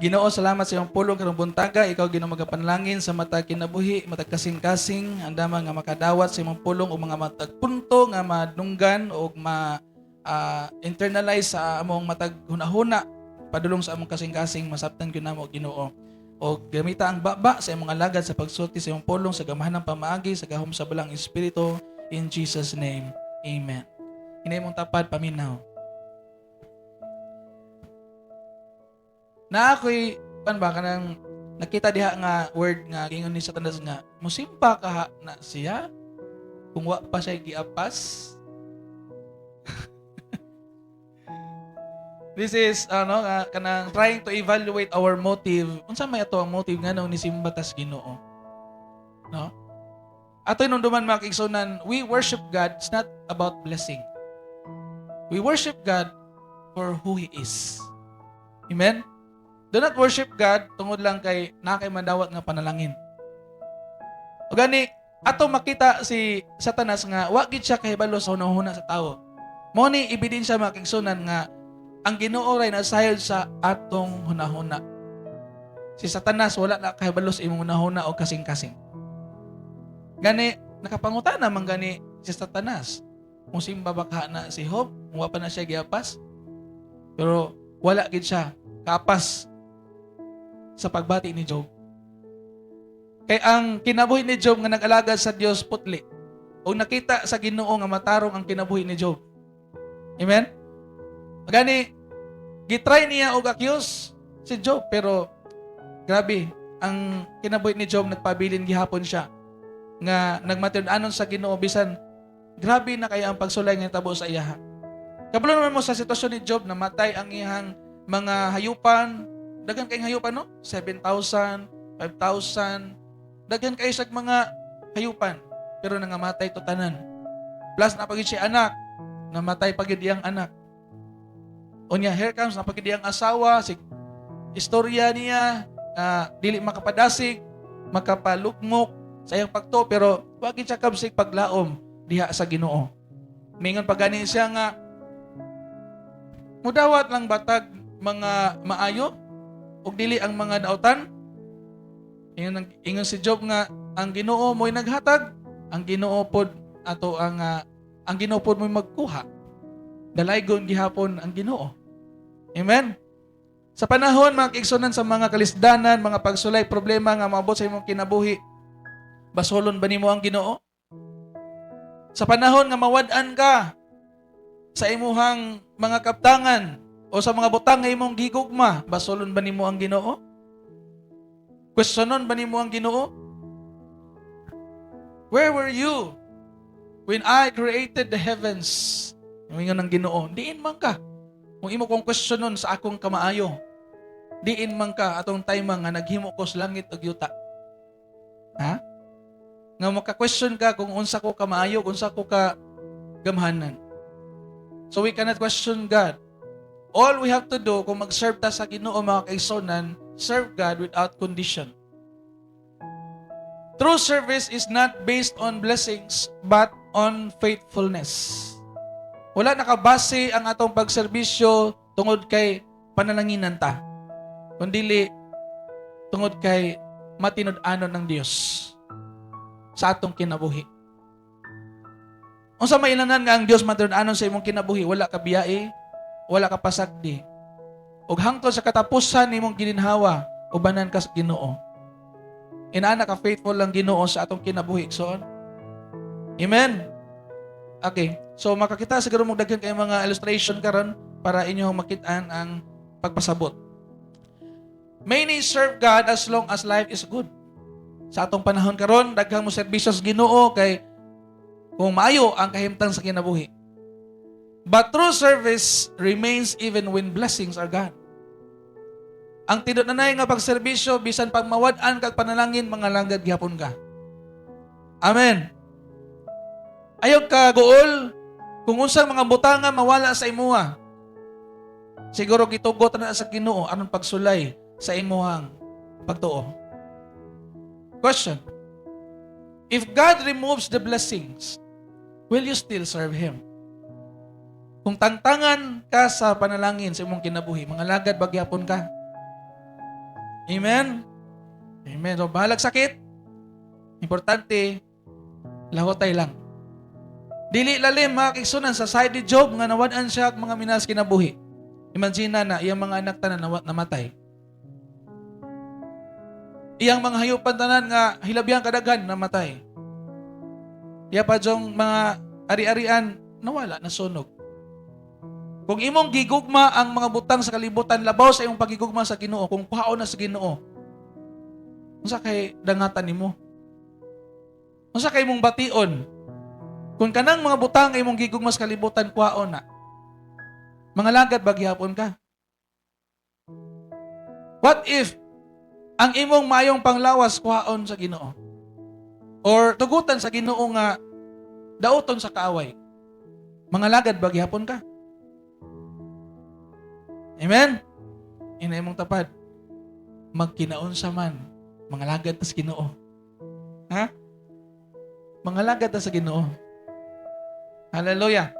Ginoo, salamat sa iyong pulong karong buntaga. Ikaw Ginoo magapanalangin sa matag kinabuhi, matag kasing-kasing, andama nga makadawat sa imong pulong o mga matag punto nga madunggan o internalize sa among matag hunahuna padulong sa among kasing-kasing masabtan gyud namo Ginoo. O gamita ang baba sa imong alagad sa pagsulti sa imong pulong sa gamahan ng pamaagi sa gahom sa balang espiritu in Jesus name. Amen. Hinay mong tapad paminaw. Na ako'y, pan ba, kanang nakita diha nga word nga, gingon ni Satanas nga, musimpa ka ha, na siya, kung wa pa siya giapas. This is, kanang trying to evaluate our motive. Unsa may ato ang motive nga nung nisimba tas Ginoo. No? Ato nung duman mga kaigsunan, we worship God, it's not about blessing. We worship God for who He is. Amen? Do not worship God tungod lang kay nakay mandawat nga panalangin. O gani, ato makita si Satanas nga wa gid siya kahibalo sa hunahuna sa tawo. Mao ni ebidensya mga kaigsunan nga ang Ginoo ray nasayod sa atong hunahuna. Si Satanas wala na kahibalo sa imong hunahuna o kasing-kasing. Gani, nakapangutana man gani si Satanas. Musimba ba ka na si Job? Wa pa na siya giapas? Pero wala gid siya kapas sa pagbati ni Job. Kay ang kinabuhi ni Job nga nag-alagad sa Dios putli. O nakita sa Ginoo nga matarong ang kinabuhi ni Job. Amen? Gani, gitry niya og accuse si Job, pero grabe, ang kinabuhi ni Job nagpabilin gihapon siya nga nagmatud-anon sa Ginoo bisan grabe na kaya ang pagsulay nga tabo sa iya. Kabalo naman mo sa sitwasyon ni Job, namatay ang iyang mga hayupan. Dagan kay hayupan, no? 7,000, 5,000. Dagan kay sa mga hayupan. Pero nangamatay to tanan. Plus, napagid siya anak. Namatay pagid iyang anak. Unya, here comes, napagid iyang asawa. Istorya niya, dili makapadasig, makapalugmok sa iyang pagto. Pero, wagin siya kabsig paglaom diha sa Ginoo. Mingon pagani siya nga, mudawat lang batag mga maayo, ug dili ang mga daotan. Ingon si Job nga ang Ginoo mo'y naghatag, ang Ginoo pod ato ang Ginoo pod mo'y magkuha. Dalaygon gihapon ang Ginoo. Amen. Sa panahon mga kaigsunan sa mga kalisdanan, mga pagsulay, problema nga maabot sa imong kinabuhi, basolon ba nimo ang Ginoo? Sa panahon nga mawad-an ka sa imuhang mga kaptangan, o sa mga butang nga imong gigugma, basolon ba nimo ang Ginoo? Questionon ba nimo ang Ginoo? Where were you when I created the heavens? Ingon ng Ginoo, diin man ka. Kung imo kong questionon sa akong kamaayo, diin man ka atong time nga naghimo ko sa langit ug yuta. Ha? Nga maka-question ka kung unsa ko kamaayo, unsa ko ka gamhanan. So we cannot question God. All we have to do, kung mag-serve ta sa Ginoo mga kaigsunan, serve God without condition. True service is not based on blessings, but on faithfulness. Wala nakabase ang atong pagserbisyo tungod kay panalanginan ta, kundi tungod kay matinud-anon ng Dios sa atong kinabuhi. Unsa mailanan nga ang Dios matinud-anon sa imong kinabuhi? Wala ka biyae, wala ka pasagdi. Ug hangtod sa katapusan nimong gininhawa, ubanan ka sa Ginoo. Inaana ka faithful lang Ginoo sa atong kinabuhi. So, amen. Okay. So makakita siguro mo daghan kay mga illustration karon para inyo makitaan ang pagpasabot. Many serve God as long as life is good. Sa atong panahon karon, daghang mo serbisyo sa Ginoo kay kung maayo ang kahimtang sa kinabuhi. But true service remains even when blessings are gone. Ang tinunay nga pagserbisyo bisan pag mawad-an kag panalangin, mga langgad gihapon ka. Amen. Ayaw ka gool kung unsang mga butanga mawala sa imuha. Siguro gitugot na sa Ginoo aron pagsulay sa imuhang pagtuo. Question. If God removes the blessings, will you still serve Him? Kung tangtangan ka sa panalangin sa imong kinabuhi, mga lagad bagyapon ka. Amen? Amen. So, bahalag sakit, importante, lahotay lang. Dili lalim, mga kaigsunan, sa side ni Job, nga nawadaan siya mga minas kinabuhi. Imagine na, iyang mga anak tanan namatay. Iyang mga hayupan tanan nga hilabiyang kadaghan namatay. Iya pa dyong mga ari-arian nawala, nasunog. Kung imong gigugma ang mga butang sa kalibutan, labaw sa imong pagigugma sa Ginoo, kung kuhaon na sa Ginoo, unsa kay dangatan nimo? Unsa kay mong bation? Kung kanang mga butang imong gigugma sa kalibutan, kuhaon na. Mga lagad ba gihapon ka? What if ang imong mayong panglawas kuhaon sa Ginoo? Or tugutan sa Ginoo nga dauton sa kaaway? Mga lagad ba gihapon ka? Amen? Ina imong tapad. Magkinaon sa man. Mga lagad ta sa Ginoo. Ha? Mga lagad ta sa Ginoo. Hallelujah.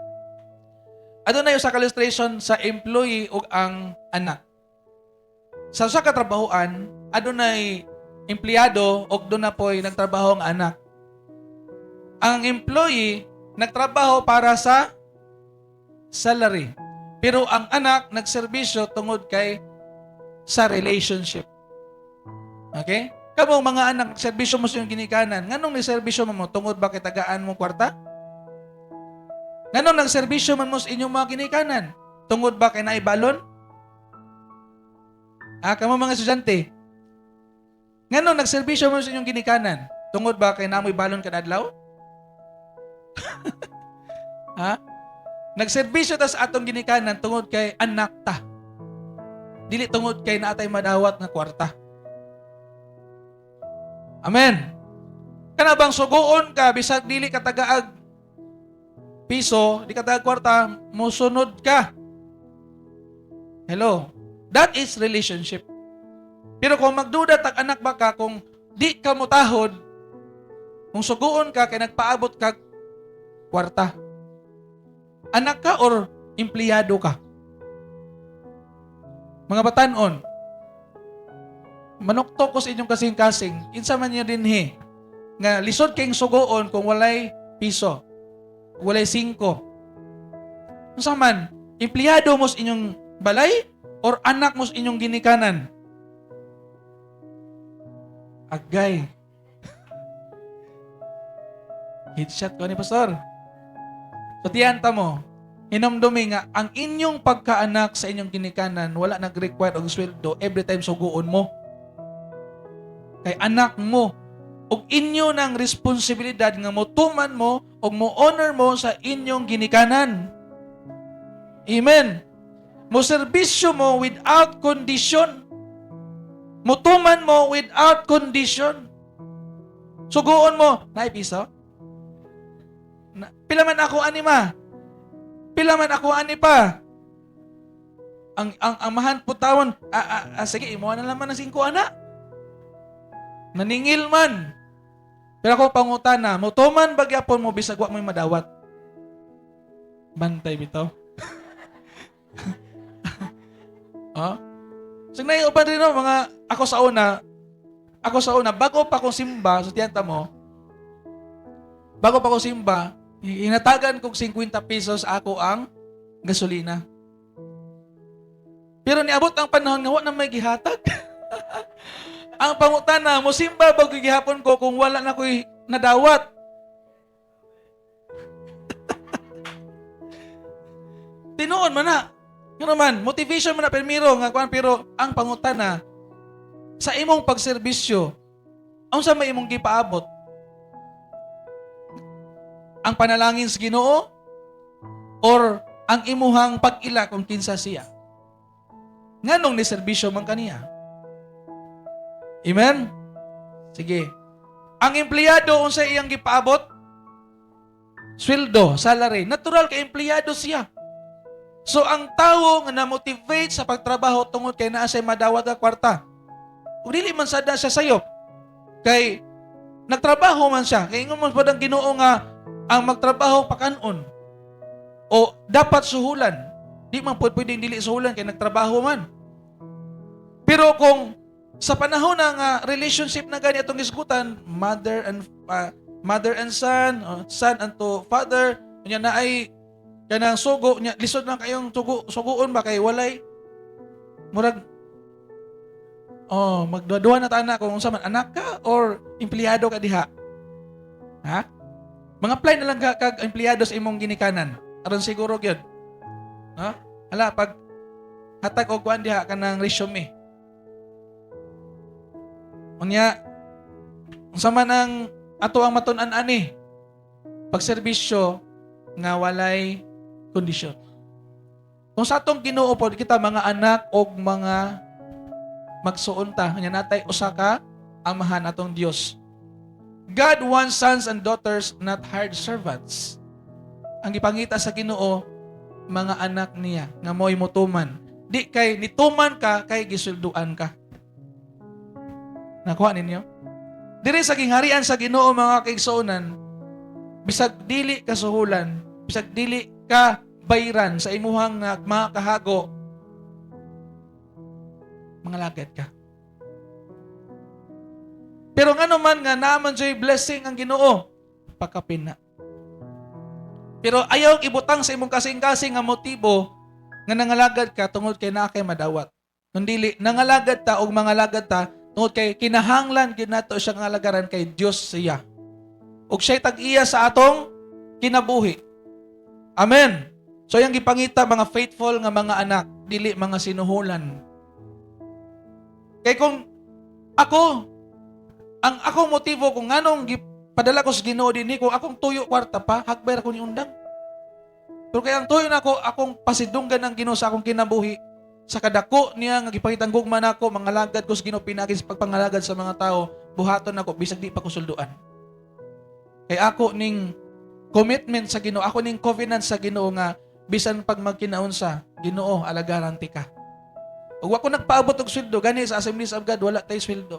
Adunay usa ka illustration sa employee ug ang anak. Sa usa ka trabahoan, adunay empleyado ug doon na po'y nagtrabaho ang anak. Ang employee nagtrabaho para sa salary. Pero ang anak nagserbisyo tungod kay sa relationship. Okay? Kamong mga anak, serbisyo mo sa iyong ginikanan. Nganong nagserbisyo mo tungod ba kay tagaan mo kwarta? Nganong nagserbisyo man mo sa inyong mga ginikanan? Tungod ba kay naibalon? Kamo mga estudyante. Nganong nagserbisyo mo sa inyong ginikanan? Tungod ba kay namoy balon kada adlaw? Ha? Nagserbisyo ta sa atong ginikanan tungod kay anak ta. Dili tungod kay naatay madawat nga kwarta. Amen. Kana bang suguon ka bisag dili ka tagaag piso, di ka tagag kwarta, musunod ka. Hello. That is relationship. Pero kung magduda tag anak ba ka, kung di ka mutahod, kung suguon ka kay nagpaabot ka kwarta. Anak ka or empleyado ka? Mga batanon, manuktok ko sa inyong kasing-kasing, insa man niya din nga lisod kayong sugoon kung walay piso, walay 5. Unsa man, empleyado mo sa inyong balay or anak mo sa inyong ginikanan? Agay. Headshot ko ni Pastor. So tiyanta mo, hinamdumi nga, ang inyong pagkaanak sa inyong ginikanan, wala nag-require og sweldo every time suguon mo. Kay anak mo, og inyo ng responsibilidad nga motuman mo og mo honor mo sa inyong ginikanan. Amen. Mo serbisyo mo without condition. Motuman mo without condition. Suguon mo, naay piso? Pila man ako ani ma? Pila man ako ani pa? Ang mahan putawan, sige, imo na naman ng 5 anak. Naningil man. Pero ako pangutana, mutuman bagyapon mo bisag wa mo madawat. Bantay bitaw. Oh? So naiuban rin no, mga ako sa una, bago pa akong simba, so tiyanta mo, bago pa akong simba, hinatagan kong 50 pesos ako ang gasolina. Pero niabot ang panahon nga wa na may gihatag. Ang pangutana, musimba bago gihapon ko kung wala na ko'y nadawat. Tinuon man na. Yun naman, motivation man na permiro nga kuan, pero ang pangutana, sa imong pagserbisyo, ang sa may imong gipaabot? Ang panalangin sa Ginoo or ang imuhang pag-ila kung kinsa siya? Nganong ni serbisyo man kaniya? Amen? Sige. Ang empleyado unsa iyang gipaabot? Sweldo, salary. Natural kay empleyado siya. So ang tawo nga na-motivate sa pagtrabaho tungod kay naa siya madawat nga kwarta. Ug dili man sada siya sayo. Kay nagtrabaho man siya. Kay ingon man pud ang Ginoo nga ang magtrabaho pakanon. O dapat suhulan. Di man pud pwedeng dili suhulan kay nagtrabaho man. Pero kung Sa panahon ng relationship na gani atong gisgutan, mother and son, son unto father, nya na ay kanang sugo nya lisod na kayong suguon ba kay walay murag magduduha na tana kung unsa man anak ka or empleyado ka diha. Ha? Mga apply na lang kag empleyado sa imong ginikanan. Aron siguro gyud. No? Hala pag hatag og kuan diha kanang resume. Unya, unsa man ang ato ang matun-an ani pagserbisyo nga walay kondisyon. Kung sa atong Ginoo pod kita mga anak og mga magsuon ta nya natay usa ka amahan atong Dios. God wants sons and daughters, not hired servants. Ang gipangita sa Ginoo mga anak niya nga mo'y mutuman. Di kay nituman ka kay gisulduan ka. Nakuha ninyo? Diri sa gingharian sa Ginoo mga kaigsuonan, bisag dili ka suhulan, bisag dili ka bayran sa imuhang mga kahago, mga lagad ka. Pero nga naman nga naman siya'y blessing ang Ginoo, pakapin na. Pero ayaw ibutang sa imong kasing-kasing nga motibo nga nangalagad ka tungod kay naa kay madawat. Kundili nangalagad ta og mga lagad ta tungod kay kinahanglan gyud nato siya nga lagaran kay Dios siya. Ug siya'y tag-iya sa atong kinabuhi. Amen. So yang gipangita mga faithful nga mga anak, dili mga sinuhulan. Kay kung ako ang akong motibo kung nganong padala ko sa Ginoo dinhi kung akong tuyo kwarta pa, hagbay ra ko ni undang. Pero kaya ang tuyo na ako, akong pasidunggan ng Ginoo sa akong kinabuhi, sa kadako niya nga gipangitang gugma nako, mga lagad ko sa Ginoo pinagi sa pagpangalagad sa mga tao, buhaton ako bisag di pa ko sulduan. Kay ako ning commitment sa Ginoo, ako ning covenant sa Ginoo nga bisan pag magkinaunsa, Ginoo alagaran ti ka. Ug ako nagpaabot og sweldo gani sa Assemblies of God wala tay sweldo.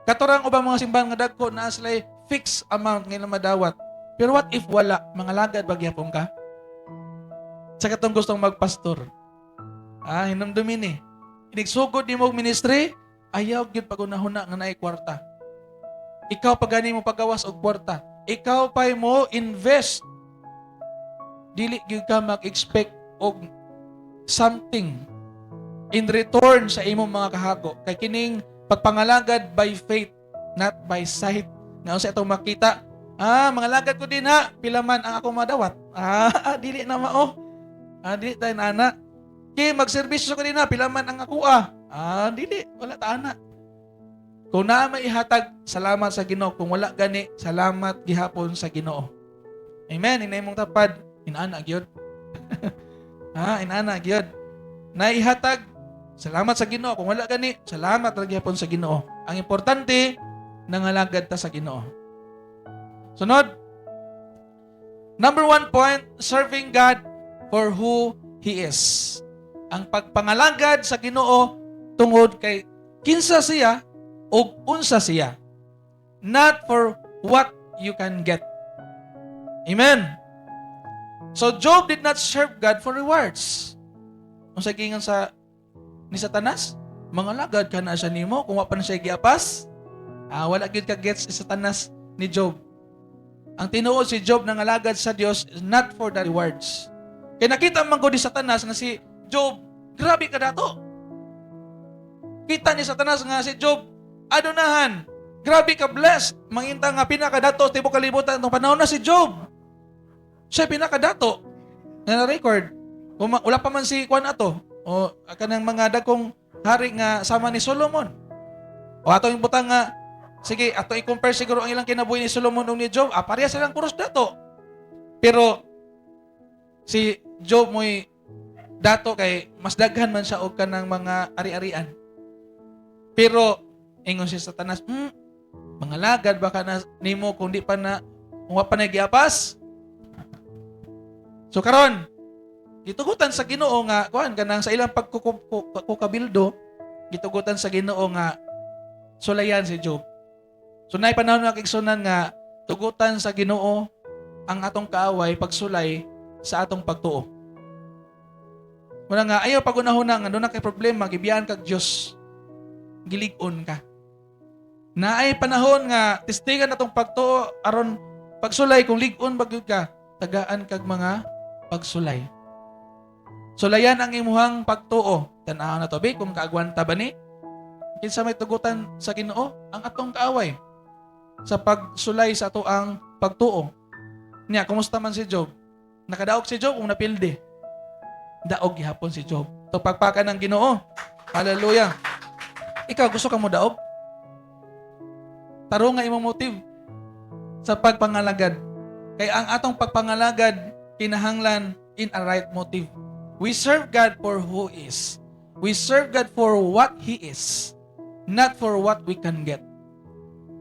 Katurang ubang mga simbahan nga dagko na sila fixed amount nga madawat. Pero what if wala? Mga lagad bagyapon ka? Sa katong gustong magpastor. Hinamdumin eh. Inigsugod ni mo ministry, ayaw gyud pagunahuna nga naay kwarta. Ikaw pagani mo pagawas og kwarta. Ikaw pay mo invest. Dili gyud ka mag-expect og something in return sa imong mga kahago. Kay kining pagpangalagad by faith, not by sight. Nga sa itong makita, mga lagad ko din ha, pilaman ang akong madawat. Dili na mao. Dili tayo na ana. Kaya magservisyo ko din ha, pilaman ang ako dili, wala ta ana. Kung na may ihatag, salamat sa Ginoo. Kung wala gani, salamat gihapon sa Ginoo. Amen. Inay mong tapad, inana gyud. Inana gyud. Naihatag, salamat sa Ginoo. Kung wala gani, salamat ra gihapon sa Ginoo. Ang importante, nangalagad ta sa Ginoo. Sunod. Number 1 point, serving God for who He is. Ang pagpangalagad sa Ginoo tungod kay kinsa siya o unsa siya. Not for what you can get. Amen. So Job did not serve God for rewards. Unsa gingon sa ni Satanas? Mangalagad ka na siya nimo kung wa pa na siya giapas. Wala gyud ka gets si Satanas ni Job. Ang tinuod si Job nangalagad sa Dios is not for the rewards. Kaya nakita man ko ni Satanas nga si Job, grabe ka dato. Kita ni Satanas nga si Job, adonahan, grabe ka blessed. Manginta nga pinakadato tibuok kalibutan itong panahon na si Job. Siya pinakadato na na-record. Wala pa man si Juan ato o kanang mga dagkong hari nga sama ni Solomon. O ato yung butang nga, sige, ato i-compare siguro ang ilang kinabuhi ni Solomon o ni Job. Pareha silang kuros dato. Pero si Job mo'y dato kay mas daghan man siya og kanang mga ari-arian. Pero ingon si Satanas, mga lagad baka na nimo kung di pa na kung wa pa na giapas. So karon, gitugutan sa Ginoo nga kuan kanang sa ilang pagkukabildo, gitugutan sa Ginoo nga sulayan si Job. So naay panahon na kigsunan nga tugutan sa Ginoo ang atong kaaway pagsulay sa atong pagtuo. Muna nga ayaw pagunahuna nga doon na kay problema gibiyan kag Dios. gilig-on ka. Naay panahon nga testigan natong pagtuo aron pagsulay kung lig-on bagyod ka, tagaan kag mga pagsulay. Sulayan ang imuhang pagtuo. Tan-aw na to be kung kaagwanta ba ni? Kinsa may tugutan sa Ginoo ang atong kaaway sa pagsulay sa ato ang pagtuo. Niya, kumusta man si Job? Nakadaog si Job kung napildi. Daog gihapon si Job. To pagpakan ng Ginoo. Hallelujah. Ikaw gusto ka mo daog? Taro nga imong motive sa pagpangalagad. Kaya ang atong pagpangalagad kinahanglan in a right motive. We serve God for who is. We serve God for what He is, not for what we can get.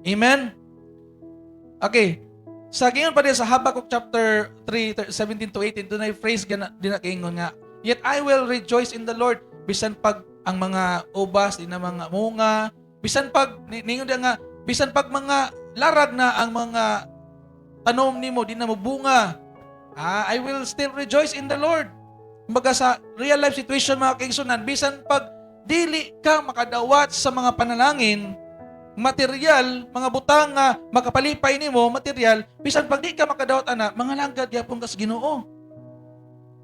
Amen? Okay. Sa gingon pa din sa Habakkuk chapter 3, 17 to 18, doon ay phrase din na kaingon nga, yet I will rejoice in the Lord, bisan pag ang mga ubas, di na mga munga, bisan pag, ningon din nga, bisan pag mga larag na ang mga tanom nimo, di na mo bunga, I will still rejoice in the Lord. Kumbaga sa real life situation mga kaigsunan, bisan pag dili ka makadawat sa mga panalangin, material, mga butang nga makapalipay nimo, material, bisan pag di ka makadawat ana, mga langgad gyapon ka sa Ginoo.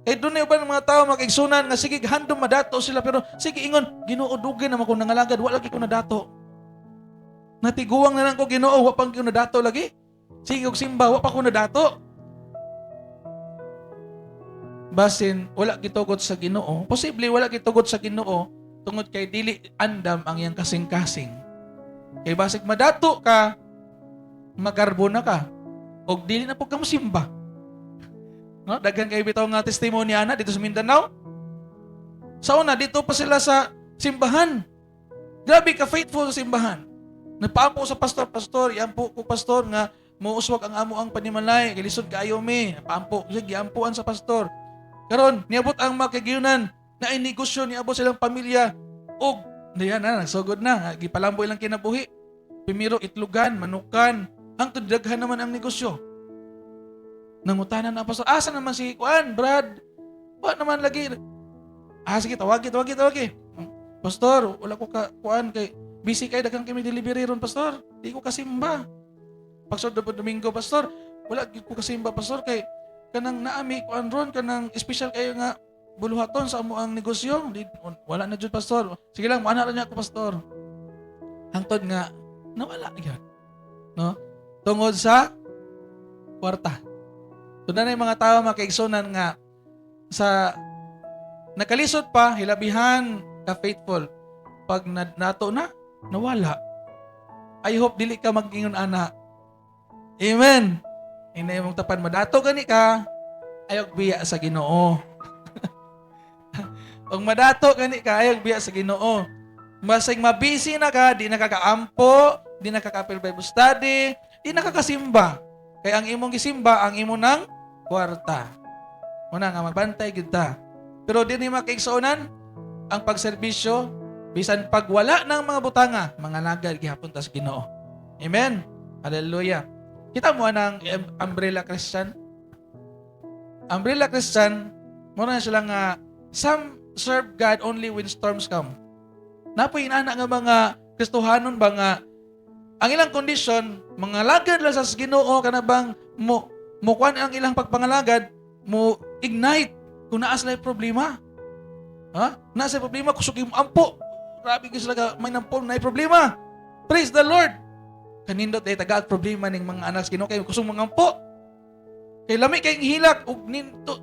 Eh doon na uban mga tao makaigsunan nga sige handom madato sila pero sige ingon Ginoo dugay naman ko nangalagad wala lagi ko nadato. Natiguang na lang ko Ginoo wa pang ko nadato lagi. Sige og simba wa pa ko nadato. Basin wala gitugot sa Ginoo. Posible wala gitugot sa Ginoo tungod kay dili andam ang iyang kasing-kasing. Kay basig madato ka, magarbo na ka, o dili na po ka musimba. No? Daghan kayo bitaw nga testimony ana dito sa Mindanao. Sa una, dito pa sila sa simbahan. Grabe ka faithful sa simbahan. Nagpaampo sa pastor, iampo ko pastor nga muuswag ang amo ang panimalay, gilisod kaayo mi, paampo, giampuan sa pastor. Karon, niabot ang makigiyunan na inegosyo niabot silang pamilya og diyan na, nagsugod na. Gipalamboy lang kinabuhi. Pimiro, itlugan, manukan. Ang tudaghan naman ang negosyo. Nangutanan na pastor. Asa naman si Kuan, Brad? Wa naman lagi. Sige, tawagi. Pastor, wala ko ka, Kuan, kay busy kay daghang kami delivery ron, pastor. Di ko kasimba. Pagsod na po Domingo, pastor, wala ko kasimba, pastor, kay kanang naami, Kuan ron, kanang special kayo nga buluhaton sa amo ang negosyo. Wala na jud pastor. Sige lang, maana ra niya ako pastor. Hangtod nga nawala gyud. No? Tungod sa kwarta. Tunda na yung mga tao makaigsunan nga sa nakalisod pa hilabihan ka faithful. Pag nato na nawala. I hope dili ka mag-ingon ana. Amen. Inay mong tapan madato gani ka ayog biya sa Ginoo. Pag madato gani kayag biya sa Ginoo. Masig mabisi na ka, di nakakaampo, di nakaka-Bible Bible study, di nakakasimba. Kaya ang imong gisimba, ang imo ng kwarta. Una nga magbantay gid ta. Pero di ni makaigsuonan ang pagserbisyo bisan pag wala ng mga butanga, mga lagad gihapon ta sa Ginoo. Amen. Hallelujah. Kita mo ang umbrella Christian. Umbrella Christian, mo na sila nga some serve God only when storms come. Napoy inana nga mga Kristohanon ba nga ang ilang condition, mga lagad lang sa Ginoo kana bang mo kuan ang ilang pagpangalagad, mo ignite kung naa sila problema. Ha? Naa sila problema kusog mo ampo. Grabe gyud sila may nampon na problema. Praise the Lord. Kanindot ay taga problema ning mga anak sa Ginoo kay kusog mangampo. Kay lami kayong hilak ug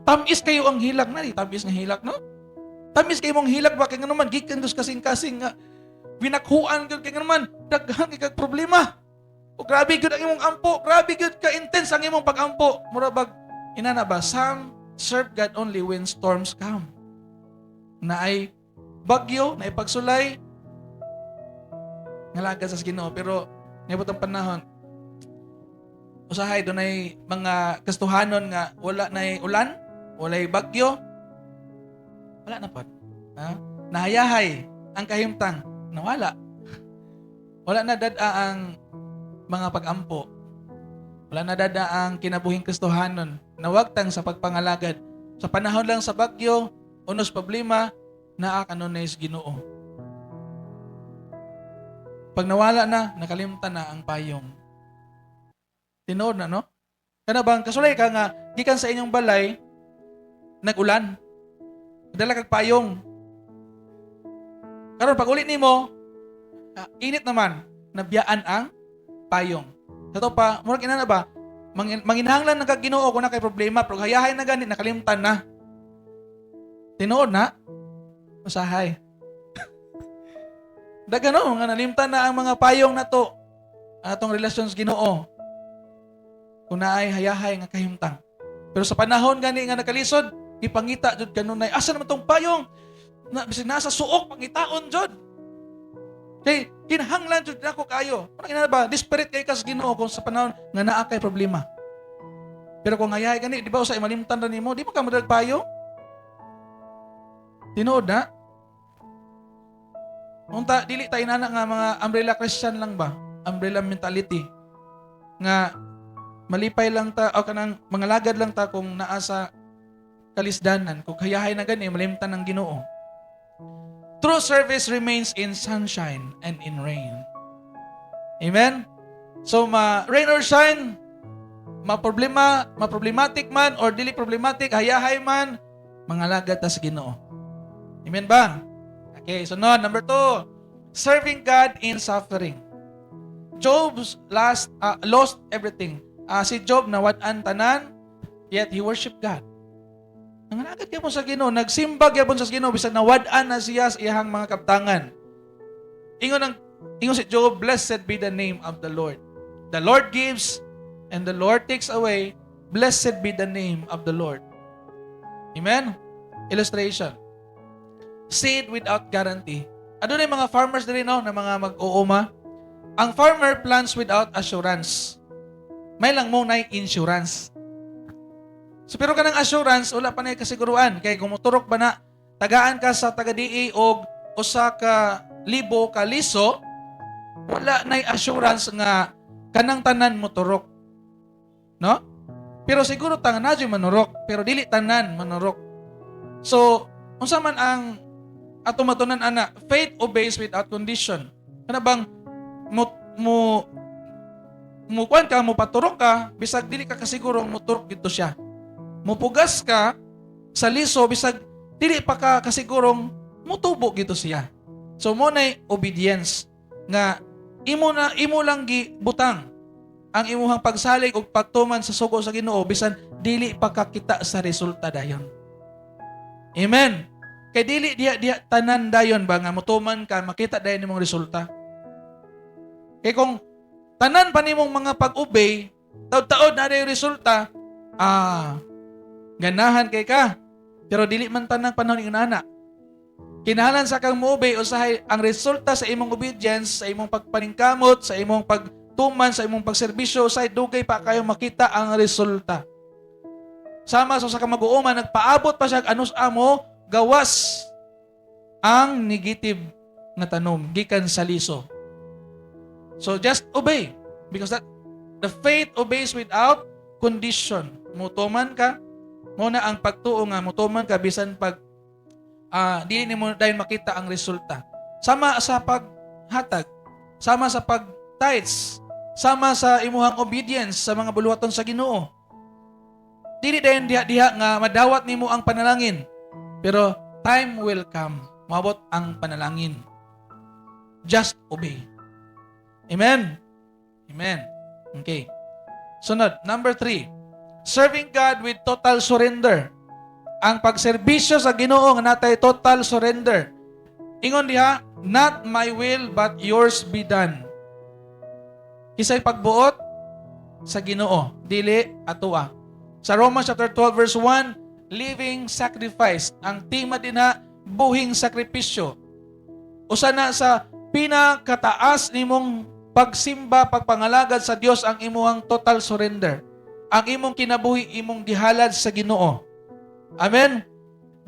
tamis kayo ang hilak na, tamis nga hilak no? Tamis kayo mong hilak ba kay nga naman gikan dos kasing-kasing nga binakhuan gyud kay nga naman daghan kay kag problema. O grabe gyud ang imong ampo, grabe gyud ka intense ang imong pag-ampo. Mura bag inana ba some serve God only when storms come. Na ay bagyo, na ay pagsulay ngalagad sa Ginoo pero niabot ang panahon usahay dunay mga kastuhanon nga wala nay ulan, walay bagyo. Wala na pod. Ha? Nahayahay ang kahimtang, nawala. Wala na dada ang mga pag-ampo. Wala na dada ang kinabuhing Kristohanon. Nawagtang sa pagpangalagad. Sa panahon lang sa bagyo, unos problema, naa kanunay sa Ginoo. Pag nawala na, nakalimtan na ang payong. Tinood na, no? Kana bang kasulay ka nga, gikan sa inyong balay, nag-ulan. Dala kag payong. Karon pag ulit nimo, init naman, nabiyaan ang payong. Sato pa, murag ina na ba? Manginhanglan na kag Ginoo kung na kay problema, pero hayahay na gani, nakalimtan na. Tinood na? Usahay. Dagano nga nalimtan na ang mga payong na to. Atong relasyon sa Ginoo. Kung naay hayahay nga kahimtang. Pero sa panahon gani nga nakalisod, ipangita jud kanunay, asa naman tong payong? Bisig nasa suok pangitaon jud. Kay kinahanglan jud nako kayo. Ano ina ba? Desperate kay kas Ginoo kung sa panahon nga naa kay problema. Pero kung hayahay gani, di ba usay malimtan ra nimo, di mo ka madag payong? Tinuod na? Unta dili tayo na nga mga umbrella Christian lang ba? Umbrella mentality. Nga malipay lang ta o kanang mga lagad lang ta kung naa sa kalisdanan. Kung hayahay na gani, malimtan ng Ginoo. True service remains in sunshine and in rain. Amen? So, rain or shine, ma-problematic man or dili problematic, hayahay man, mga lagad ta sa Ginoo. Amen ba? Okay, sunod, number 2. Serving God in suffering. Job lost everything. Si Job nawad-an tanan, yet he worshiped God. Nanganagad gyapon sa Ginoo, nagsimba gyapon sa Ginoo bisag nawad-an na siya sa iyang mga kabtangan. Ingon si Job, blessed be the name of the Lord. The Lord gives and the Lord takes away. Blessed be the name of the Lord. Amen? Illustration. Seed without guarantee. Ano na yung mga farmers din, no? Na mga mag-uuma. Ang farmer plants without assurance. May lang mo na insurance. So, pero kanang assurance, wala pa na kasiguruan. Kaya kung muturok ba na, tagaan ka sa taga-DA o usa ka libo ka liso, wala na assurance nga kanang tanan muturok. No? Pero siguro tangan na dyan manurok, pero dili tanan manurok. So, unsa man ang atong matunan ana, faith obeys without condition. Kana bang mukuan ka, mupaturok ka, bisag dili ka kasiguro muturok gito siya. Mupugas ka sa liso, bisag dili pa ka kasigurong mutubo gito siya. So mo nay obedience nga imo lang gibutang ang imuhang pagsalig ug pagtuman sa sugo sa Ginoo bisan dili pa ka kita sa resulta dayon. Amen. Kay dili diha tanan dayon ba nga mutuman ka makita dayon nimong resulta. Kay kung tanan pa nimong mga pag-obey, taod-taod na dayon resulta, ganahan kay ka. Pero dili man tanang panahon inana. Kinahanglan sa kang mo-obey usahay ang resulta sa imong obedience, sa imong pagpaningkamot, sa imong pagtuman, sa imong pagserbisyo, usahay dugay pa kayo makita ang resulta. Sama sa kang mag-uuma, nagpaabot pa siya anus amo, gawas ang negative na tanom gikan sa liso. So just obey because the faith obeys without condition. Mutuman ka, muna ang pagtuo nga mutuman ka bisan pag di nimo dayon makita ang resulta. Sama sa paghatag, sama sa pag-tithes, sama sa imuhang obedience sa mga buluhaton sa Ginoo. Dili dayon diha nga madawat nimo ang panalangin. Pero time will come. Maabot ang panalangin. Just obey. Amen? Amen. Okay. Sunod, number 3. Serving God with total surrender. Ang pagserbisyo sa Ginoo nga natay total surrender. Ingon diha, not my will but yours be done. Kisay pagbuot sa Ginoo, dili atoa. Sa Romans chapter 12 verse 1, living sacrifice. Ang tema din na buhing sakripisyo. Usa na sa pinakataas nimong pagsimba, pagpangalagad sa Dios ang imuhang total surrender. Ang imong kinabuhi, imong gihalad sa Ginoo. Amen?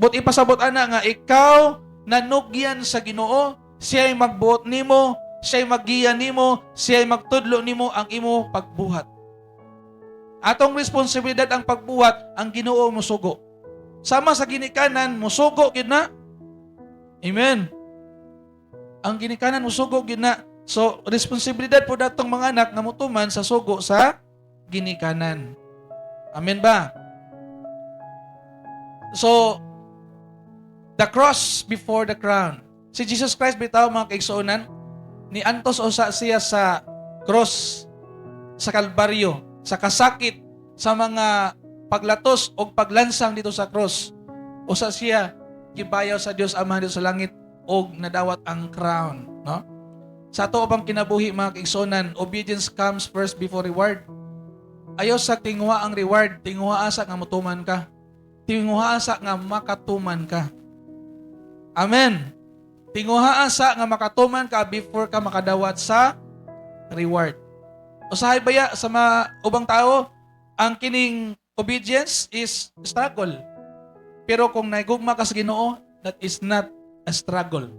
But ipasabot ana nga ikaw nanugyan sa Ginoo, siya'y magbuot nimo, siya'y maggiya nimo, siya'y magtudlo nimo ang imo pagbuhat. Atong responsibilidad ang pagbuhat, ang Ginoo musugo. Sama sa ginikanan, musugo gid na. Amen. Ang ginikanan musugo gid na. So, responsibilidad po datong mga anak nga mutuman sa sugo sa ginikanan. Amen ba? So, the cross before the crown. Si Jesus Christ bitaw mga kaigsuonan, ni antos usa siya sa cross, sa Kalbaryo, sa kasakit, sa mga paglatos o paglansang dito sa cross. Usa siya gibayaw sa Dios Ama dito sa langit og nadawat ang crown, no? Sa ato bang kinabuhi mga kaigsuonan, obedience comes first before reward. Ayaw sa tingwa ang reward, tingwa asa nga mutuman ka. Tingwa asa nga makatuman ka. Amen. Tingwa asa nga makatuman ka before ka makadawat sa reward. Usahay baya sa mga ubang tao, ang kining obedience is struggle. Pero kung naigugma ka sa Ginoo, that is not a struggle.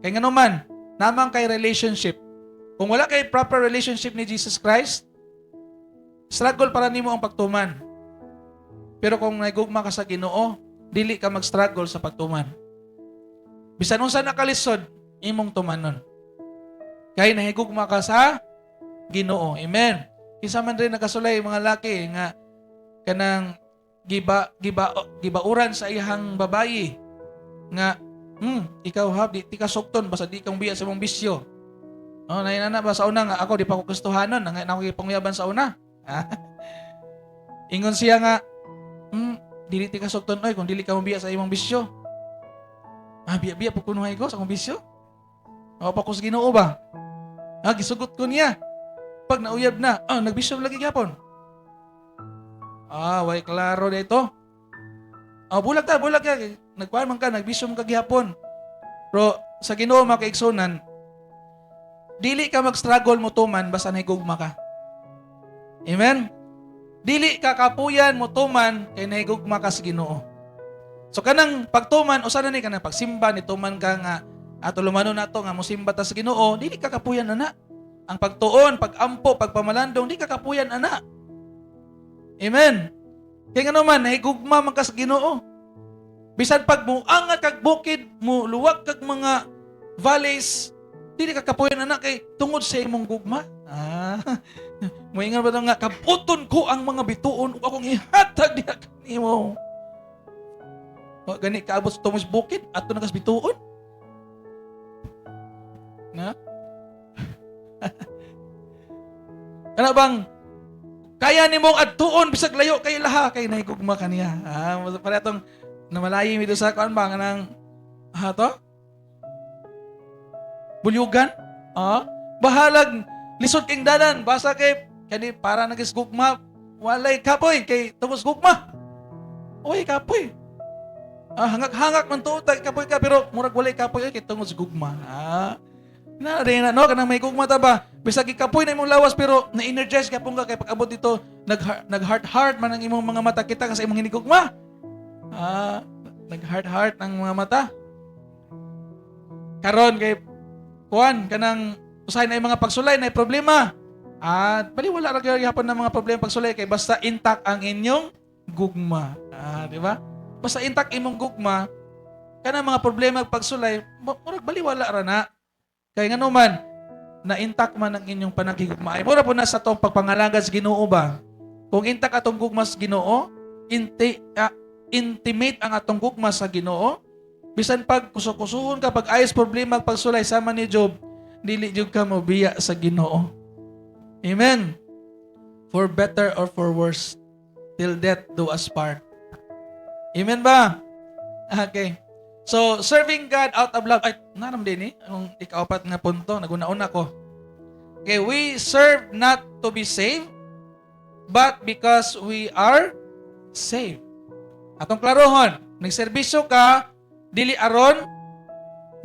Kaya nga naman, namang kay relationship. Kung wala kay proper relationship ni Jesus Christ, struggle para nimo ang pagtuman. Pero kung naigugma ka sa Ginoo, dili ka mag-struggle sa pagtuman. Bisan unsa nakalisod, imong tumanon. Kaya nahigugma ka sa Ginoo. Amen. Kinsa man rin nakasulay mga laki nga kanang gibauran sa iyang babayi nga ikaw di ka sukton basta di kang biya sa imong bisyo. Oh, nainana ba sa una nga ako di pa ko gustuhanon nga ako gipangyaban sa una. Ingon siya nga dili ti ka sukton oy kung dili ka mabiya sa imong bisyo. Biya po kunuhay ko sa akong bisyo. O pa ko sa Ginoo ba? Gisugot ko niya. Pag nauyab na, nagbisyo lagi gyapon. Way klaro dito. Bulag ka. Nagkuhan man ka, nagbisyo man ka gyapon. Pero sa Ginoo mga kaigsunan, dili ka mag-struggle mo tuman basta nahigugma ka. Amen? Dili ka kapuyan mo tuman kay nahigugma ka sa Ginoo. So kanang pagtuman, usa na ni kanang pagsimba ni tuman ka nga ato lumano nato nga mosimba ta sa Ginoo, dili ka kapuyan ana. Ang pagtuon, pag-ampo, pagpamalandong, di ka kapuyan ana. Amen. Kaya nga naman, nahigugma man ka sa Ginoo. Bisan pag muangat kag bukid, luwag kag mga valleys, dili ka kapuyan ana kay tungod sa imong gugma. Moingon ba nga, kaputon ko ang mga bituon ug akong ihatag diha kanimo. Gani kaabot sa tungod bukid, ato nagas bituon. Na? Ano bang kaya nimong adtuon bisag layo kay laha kay nahigugma kaniya. Para itong namalayi mi sa kuan ba nang to? Bulyugan? Bahalag lisod king dalan basa kay kani para nagisgugma walay kapoy kay tungos gugma. Oy kapoy. Hangak-hangak man to kapoy ka pero murag walay kapoy kay tungos gugma. Na no kanang may gugma ta ba bisag ikapoy na imong lawas pero na-energize ka pong ka kay pag-abot dito nag-heart man ang imong mga mata kita kasi imong hinigugma. Nag-heart ang mga mata. Karon kay kuan kanang usahay na yung mga pagsulay na problema. Baliwala ra gyud hapon ng mga problema pagsulay kay basta intact ang inyong gugma. Di ba? Basta intact imong gugma kanang mga problema pagsulay murag baliwala ra na. Kaya nga naman, na-intact man ang inyong panagigugma. Ay, mura po na sa itong pagpangalagad sa Ginoo ba? Kung intact atong gugma sa Ginoo, intimate ang atong gugma sa Ginoo, bisan pag kusukusuhon ka, pag ayos problema, pagsulay sama ni Job, dili jud ka mobiya sa Ginoo. Amen. For better or for worse, till death do us part. Amen ba? Okay. So, serving God out of love. Ay, naram din ang ikaapat nga punto. Naguna-una ko. Okay, we serve not to be saved, but because we are saved. Atong klarohon, nagserbisyo ka, dili aron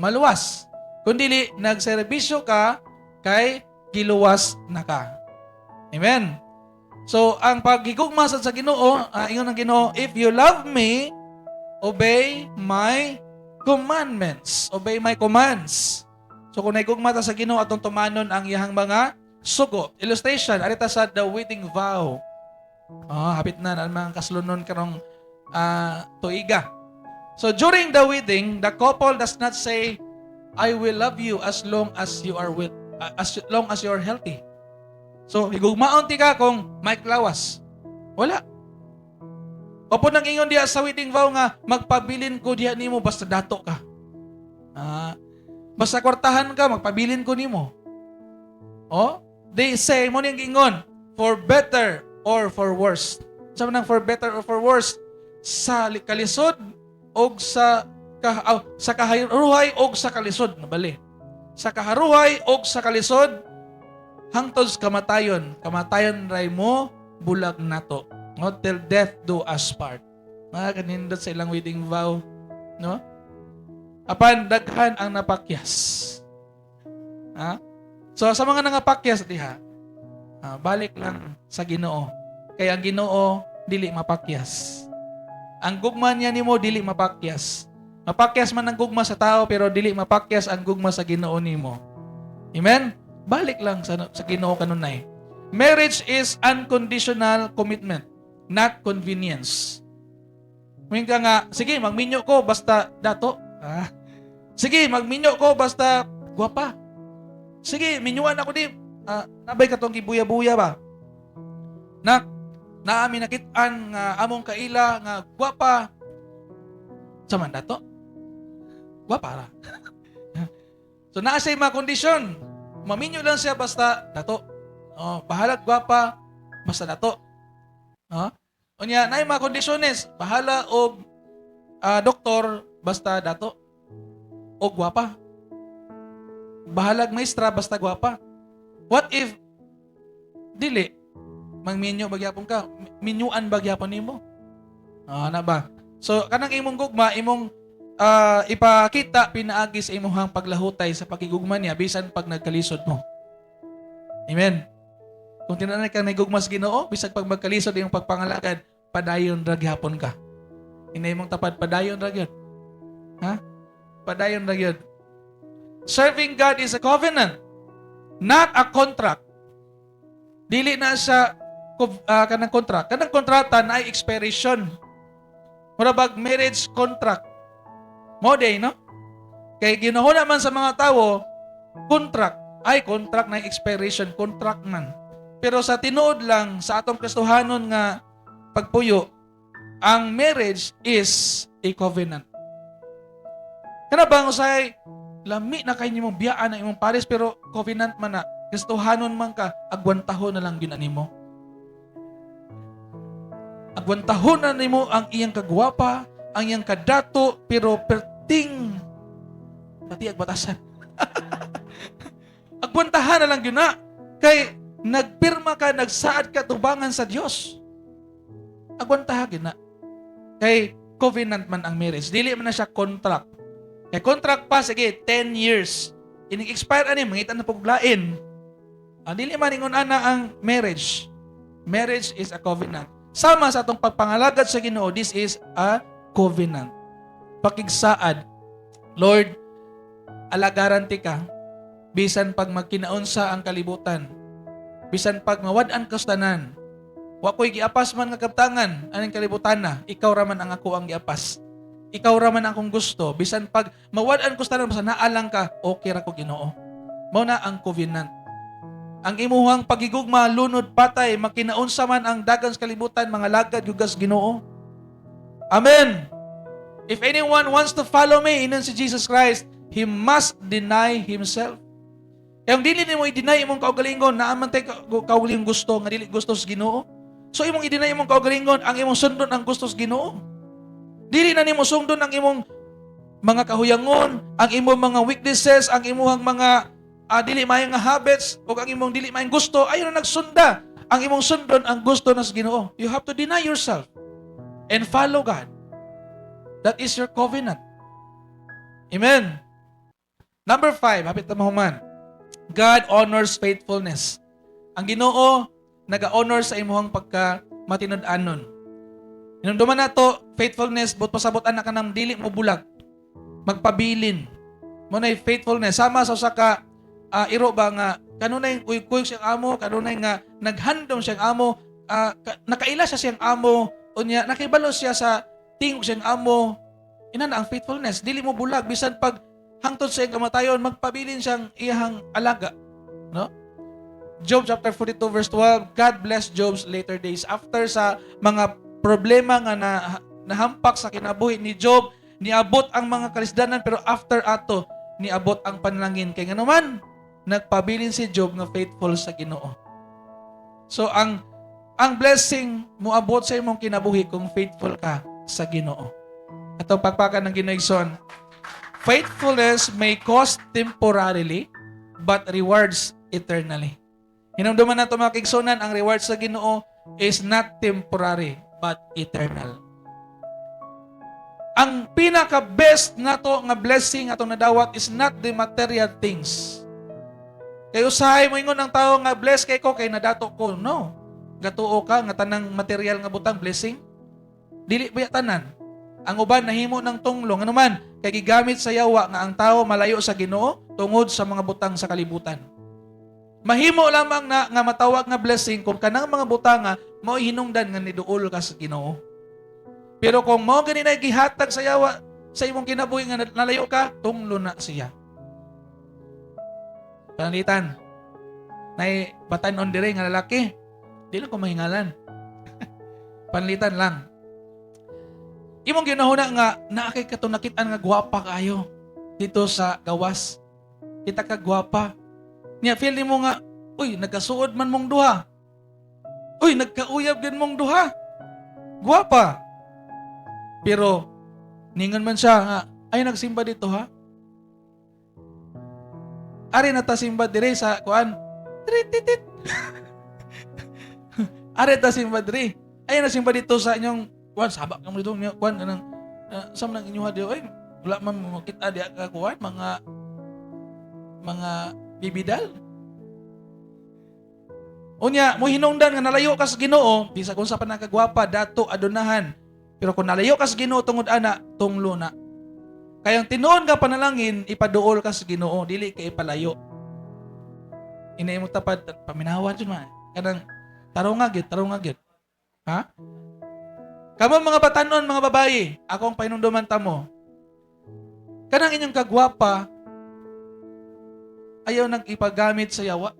maluwas. Kundili, nagserbisyo ka, kay giluwas na ka. Amen. So, ang paghigugma sa Ginoo, ingon ang Ginoo, if you love me, obey my commandments. Obey my commands. So kung naigugma ta sa Ginoo atong tumanon ang iyang mga sugo. Illustration, arita sa the wedding vow. Hapit na ang mga kaslunon karong tuiga. So during the wedding, the couple does not say, I will love you as long as you are with as long as you're healthy. So, higugmaon ti ka kung may klawas. Wala. Opo nang ingon diya sa wedding vow nga, magpabilin ko diya nimo basta dato ka. Basta kwartahan ka, magpabilin ko nimo. Oh, they say, mo niyang ingon, for better or for worse. Sabi nang for better or for worse, sa kalisod o sa kaharuhay o sa kalisod. Nabali. Sa kaharuhay o sa kalisod, hangtod sa kamatayon. Kamatayon ray mo, bulag nato. No? Till death do us part. Mga kanindot sa ilang wedding vow. No? Apan, daghan ang napakyas. So, sa mga nangapakyas, diha, balik lang sa Ginoo. Kaya ang Ginoo, dili mapakyas. Ang gugma niya nimo, dili mapakyas. Mapakyas man ang gugma sa tao, pero dili mapakyas ang gugma sa Ginoo nimo. Amen? Balik lang sa Ginoo kanunay. Marriage is unconditional commitment, not convenience. Minga nga, sige, magminyo ko basta dato. Sige, magminyo ko basta gwapa. Sige, minyuan ako di. Nabay ka tong gibuya-buya ba? Naami nakitaan nga among kaila nga gwapa. Saman dato? Gwapa ra. So naa siya mga kondisyon. Maminyo lang siya basta dato. Bahalag gwapa basta dato. Unya naay mga kondisyones, bahala og doktor basta dato o gwapa. Bahalag maestra basta gwapa. What if dili mangminyo bagyapon ka, minyuan bagyapon nimo? Na ba? So kanang imong gugma, imong ipakita pinaagi sa imong paglahutay sa pakigugma niya bisan pag nagkalisod mo. Amen. Kung tinanay kang nagugma sa Ginoo, bisag pag magkalisod imong pagpangalagad, padayon ra gyapon ka. Inay mong tapad padayon ra gyud. Padayon ra gyud. Serving God is a covenant, not a contract. Dili na siya kanang contract. Kanang kontrata na ay expiration. Murabag marriage contract. Mo day, no? Kay ginahuna man sa mga tao, contract na expiration, contract man. Pero sa tinuod lang sa atong Kristohanon nga pagpuyo, ang marriage is a covenant. Kana bang usay lami na kay nimong biyaan ang imong pares pero covenant man na, Kristohanon man ka, agwantahon na lang yun animo. Agwantahon na nimo ang iyang kagwapa, ang iyang kadato, pero perting pati agbatasan. Agwantahan na lang yun na. Kay nagpirma ka, nagsaad ka tubangan sa Diyos. Agwantahan na. Kay covenant man ang marriage. Dili man na siya contract. Kay contract pa, sige, 10 years. Ining-expire ani, mangitan na paglain. Dili man ingon ana ang marriage. Marriage is a covenant. Sama sa atong pagpangalagad sa Ginoo, this is a covenant. Pakigsaad. Lord, alagaran ti ka, bisan pag magkinaunsa ang kalibutan, bisan pag mawad-an kastanan, wa ko'y giapas man nga kaptangan, anong kalibutan na, ikaw raman ang ako ang giapas. Ikaw raman akong gusto, bisan pag mawad-an kastanan, basta naalang ka, okay ra ko Ginoo. Mao na ang covenant. Ang imuhang pagigugma, lunod, patay, makinaunsa man ang dagan sa kalibutan, mga lagad, yugas Ginoo. Amen. If anyone wants to follow me, inon si Jesus Christ, he must deny himself. Kaya dili nimo i-deny imong kaugalingon, naaman tay kaugalingon gusto, nga dili gusto sa Ginoo. So imong i-deny imong kaugalingon, ang imong sundon ang gusto sa Ginoo. Dili na nimo sundon ang imong mga kahuyangon, ang imong mga weaknesses, ang imong mga dili maayong nga habits, o ang imong dili maayong gusto, ayon na nagsunda. Ang imong sundon ang gusto na sa Ginoo. You have to deny yourself and follow God. That is your covenant. Amen. Number 5, hapit na mahuman. God honors faithfulness. Ang Ginoo naga-honor sa imuhang pagka matinud-anon. Inunduman na to, faithfulness, but pasabot anak ka ng dili mo bulag. Magpabilin. Muna yung faithfulness. Sama sa saka iro ba nga, kanunay kuyog siyang amo, kanunay nga naghandom siyang amo, nakaila siya siyang amo, unya nakibalo siya sa tingog siyang amo. Ina na ang faithfulness. Dili mo bulag. Bisan pag hangtod sa iyang kamatayon, magpabilin siyang iyang alaga. No? Job chapter 42 verse 12, God blessed Job's later days. After sa mga problema nga nahampak sa kinabuhi ni Job, niabot ang mga kalisdanan, pero after ato, niabot ang panalangin. Kaya nga naman, nagpabilin si Job nga faithful sa Ginoo. So ang blessing moabot sa imong kinabuhi kung faithful ka sa Ginoo. Atong pagpakan ng Ginoon, faithfulness may cost temporarily but rewards eternally. Hinumduman nato mga kaigsunan, ang rewards sa Ginoo is not temporary but eternal. Ang pinaka-best nato nga blessing atong nadawat is not the material things. Kay usahay mo ingon ang tao nga bless kay ko kay nadato ko. No. Gatuo ka nga tanang material nga butang blessing. Dili ba tanan? Ang uban nahimo ng tunglong ano man kay gigamit sa yawa nga ang tao malayo sa Ginoo tungod sa mga butang sa kalibutan. Mahimo lamang na nga matawag nga blessing kung kanang mga butanga mao hinungdan nga niduol ka sa Ginoo. Pero kung mao gani na gihatag sa yawa sa imong kinabuhi nga nalayo ka, tunglo na siya. Panalitan. Nay batan-on dire nga lalaki. Di lang ko mahingalan. Panalitan lang. Imong ginahuna nga naakay ka to nakitaan nga gwapa kayo dito sa gawas. Kita ka gwapa. Niya feel nimo nga, uy, nagkasuod man mong duha. Uy, nagkauyab din mong duha. Gwapa. Pero ningon man siya nga, ay nagsimba dito ha. Ari na ta simba dire sa kuan. Titit. Ari ta simba dire. Ay na simba dito sa inyong kuan sabak kamo dito kuan kanang sam nang inyo hadi oy wala man mo kita di ka kuan mga bibidal. Unya mo hinungdan nga nalayo ka sa Ginoo bisag unsa pa nakagwapa dato adunahan. Pero kung nalayo ka sa Ginoo tungod ana tunglo na. Kayang tinuon ka panalangin, ipaduol ka sa Ginoo, dili ka ipalayo. Inay mo tapad, paminawan dyan man. Kanang, tarong agad. Ha? Kamo mga batanon, mga babae, akong painunduman tamo. Kanang inyong kagwapa, ayaw nang ipagamit sa yawa.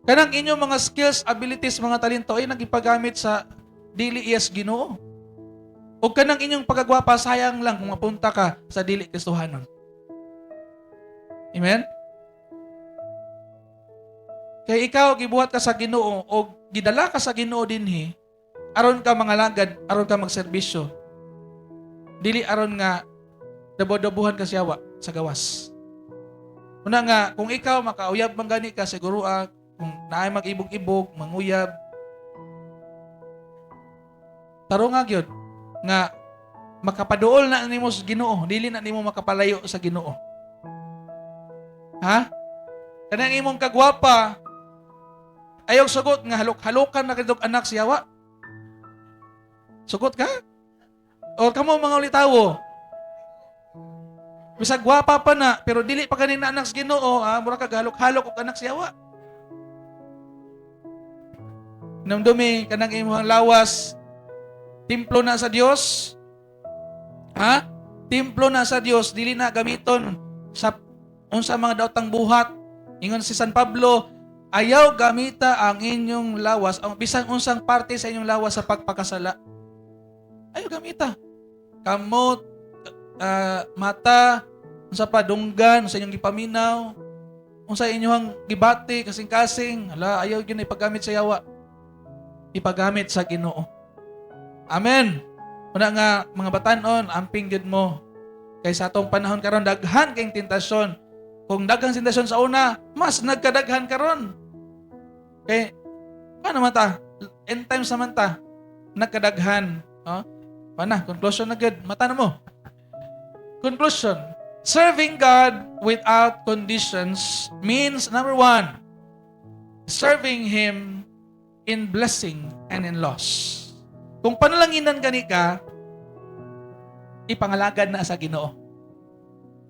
Kanang inyong mga skills, abilities, mga talento, ay nang ipagamit sa dili iyas Ginoo. O kanang inyong pagkagwapa, sayang lang kung mapunta ka sa dili Kristohanon. Amen? Kaya ikaw, gibuhat ka sa Ginoo o gidala ka sa Ginoo dinhi, aron ka mangalagad, aron ka magserbisyo. Dili aron nga dabodabuhan ka siyawa sa gawas. Una nga, kung ikaw makauyab man gani ka siguro kung naay mag-ibog-ibog, manguyab, taro nga gyud nga makapaduol na nimo sa Ginoo, dili na nimo makapalayo sa Ginoo. Ha? Kanang imong kagwapa ayaw sugot nga halok-halokan na kadtong anak siyawa. Sugot ka? O kamo mga ulitawo. Bisag gwapa pa na pero dili pa kanina anak sa Ginoo, mura ka halok-halok og anak siyawa. Namdumi kanang imong lawas templo na sa Dios. Ha? Templo na sa Dios, dili na gamiton sa unsa mga daotang buhat. Ingon si San Pablo, ayaw gamita ang inyong lawas, ang bisan unsang parte sa inyong lawas sa pagpakasala. Ayaw gamita. Kamot, mata, unsa pa dunggan sa inyong gipaminaw, unsa inyong gibati kasing-kasing, ayaw gyud ipagamit sa yawa. Ipagamit sa Ginoo. Amen. Una nga mga batanon, amping gyud mo. Kay sa atong panahon karon daghan kayong tentasyon. Kung daghang tentasyon sa una, mas nagkadaghan karon. Kay paano man ta? End times naman ta. Nagkadaghan. Pana, conclusion na gyud. Mata na mo. Conclusion. Serving God without conditions means number 1, serving Him in blessing and in loss. Kung panalanginan gani ka, ipangalagad na sa Ginoo.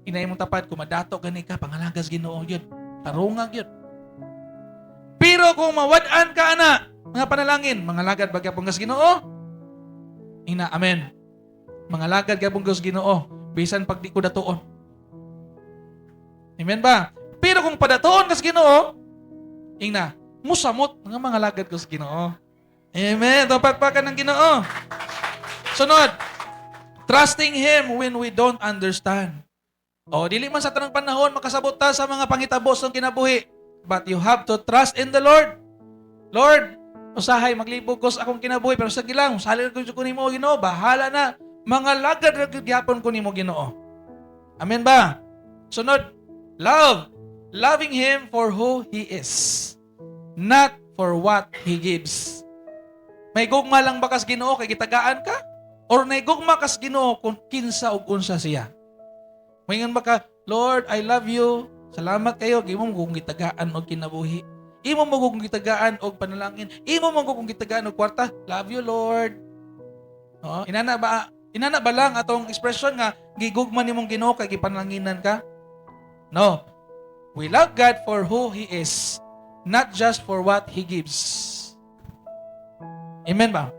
Inay mong tapad, kung madato gani ka, pangalagas Ginoo yun. Tarungag yun. Pero kung mawadaan ka ana, mga panalangin, mangalagad bagya punggas Ginoo? Ina, amen. Mangalagad ka punggas Ginoo, bisan pag di ko datuon. Amen ba? Pero kung padatoon kas Ginoo, ingna, musamot nga mga lagad ko sa Ginoo. Amen. Tupakpakan ng Ginoo. Sunod, trusting Him when we don't understand. O, dili man sa tanang panahon makasabot ta sa mga pangitabos ng kinabuhi. But you have to trust in the Lord. Lord, usahay, maglibog ko sa akong kinabuhi, pero sa gilang, salir ko ni mo, Ginoo, bahala na. Mga lagad gyapon ko ni mo, Ginoo. Amen ba? Sunod, love. Loving Him for who He is. Not for what He gives. May gugma lang bakas Ginoo, kay gitagaan ka? Or may gugma kas Ginoo kung kinsa ug unsa siya? Mayngan ba ka, Lord, I love you. Salamat kayo. Imo mo kung gitagaan og kinabuhi. Imo mo kung gitagaan og panalangin. Imo mo kung gitagaan og kwarta. Love you, Lord. No? Inana ba lang atong expression nga gigugman nimong Ginoo kay gipanlanginan ka? No. We love God for who He is, not just for what He gives. Amen ba?